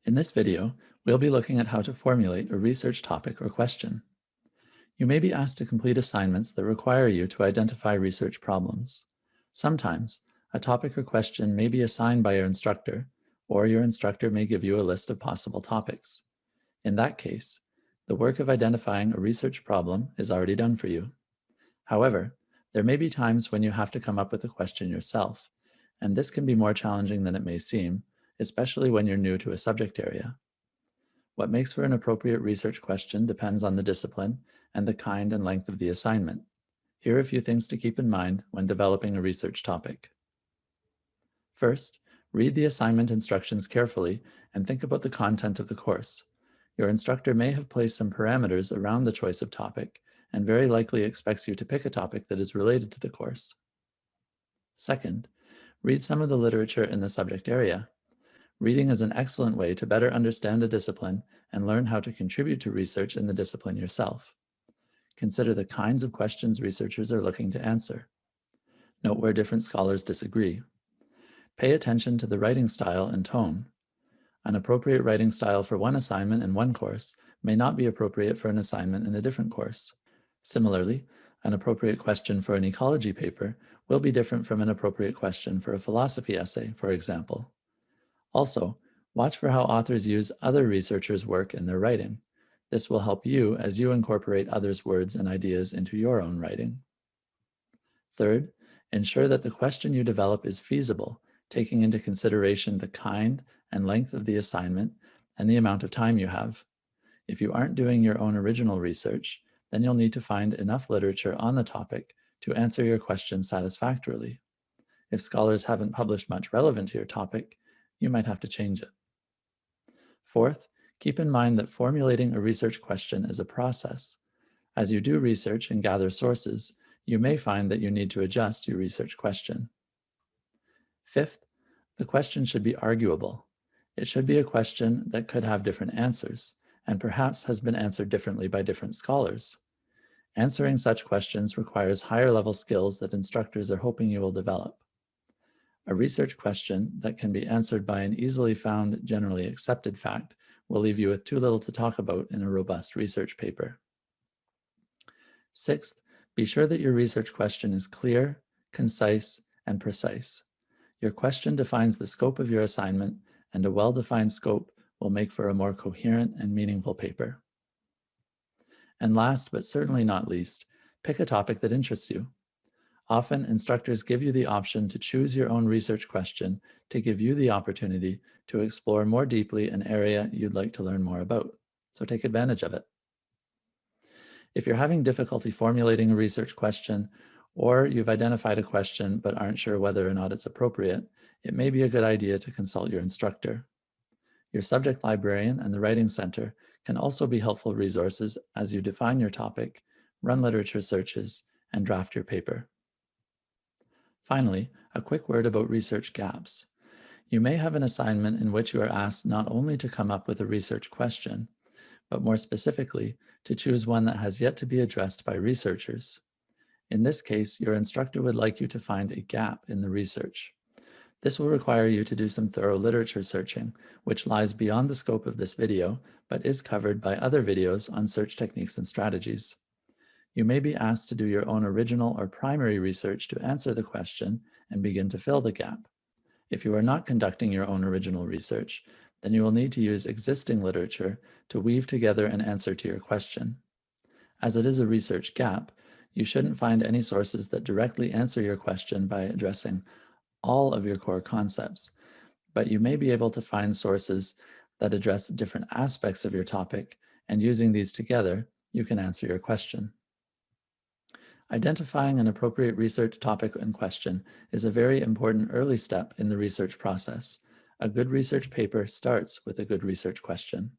In this video, we'll be looking at how to formulate a research topic or question. You may be asked to complete assignments that require you to identify research problems. Sometimes, a topic or question may be assigned by your instructor, or your instructor may give you a list of possible topics. In that case, the work of identifying a research problem is already done for you. However, there may be times when you have to come up with a question yourself, and this can be more challenging than it may seem, especially when you're new to a subject area. What makes for an appropriate research question depends on the discipline and the kind and length of the assignment. Here are a few things to keep in mind when developing a research topic. First, read the assignment instructions carefully and think about the content of the course. Your instructor may have placed some parameters around the choice of topic and very likely expects you to pick a topic that is related to the course. Second, read some of the literature in the subject area. Reading is an excellent way to better understand a discipline and learn how to contribute to research in the discipline yourself. Consider the kinds of questions researchers are looking to answer. Note where different scholars disagree. Pay attention to the writing style and tone. An appropriate writing style for one assignment in one course may not be appropriate for an assignment in a different course. Similarly, an appropriate question for an ecology paper will be different from an appropriate question for a philosophy essay, for example. Also, watch for how authors use other researchers' work in their writing. This will help you as you incorporate others' words and ideas into your own writing. Third, ensure that the question you develop is feasible, taking into consideration the kind and length of the assignment and the amount of time you have. If you aren't doing your own original research, then you'll need to find enough literature on the topic to answer your question satisfactorily. If scholars haven't published much relevant to your topic, you might have to change it. Fourth, keep in mind that formulating a research question is a process. As you do research and gather sources, you may find that you need to adjust your research question. Fifth, the question should be arguable. It should be a question that could have different answers, and perhaps has been answered differently by different scholars. Answering such questions requires higher level skills that instructors are hoping you will develop. A research question that can be answered by an easily found, generally accepted fact will leave you with too little to talk about in a robust research paper. Sixth, be sure that your research question is clear, concise, and precise. Your question defines the scope of your assignment, and a well-defined scope will make for a more coherent and meaningful paper. And last, but certainly not least, pick a topic that interests you. Often, instructors give you the option to choose your own research question to give you the opportunity to explore more deeply an area you'd like to learn more about. So take advantage of it. If you're having difficulty formulating a research question, or you've identified a question but aren't sure whether or not it's appropriate, it may be a good idea to consult your instructor. Your subject librarian and the Writing Center can also be helpful resources as you define your topic, run literature searches, and draft your paper. Finally, a quick word about research gaps. You may have an assignment in which you are asked not only to come up with a research question, but more specifically, to choose one that has yet to be addressed by researchers. In this case, your instructor would like you to find a gap in the research. This will require you to do some thorough literature searching, which lies beyond the scope of this video, but is covered by other videos on search techniques and strategies. You may be asked to do your own original or primary research to answer the question and begin to fill the gap. If you are not conducting your own original research, then you will need to use existing literature to weave together an answer to your question. As it is a research gap, you shouldn't find any sources that directly answer your question by addressing all of your core concepts, but you may be able to find sources that address different aspects of your topic, and using these together, you can answer your question. Identifying an appropriate research topic and question is a very important early step in the research process. A good research paper starts with a good research question.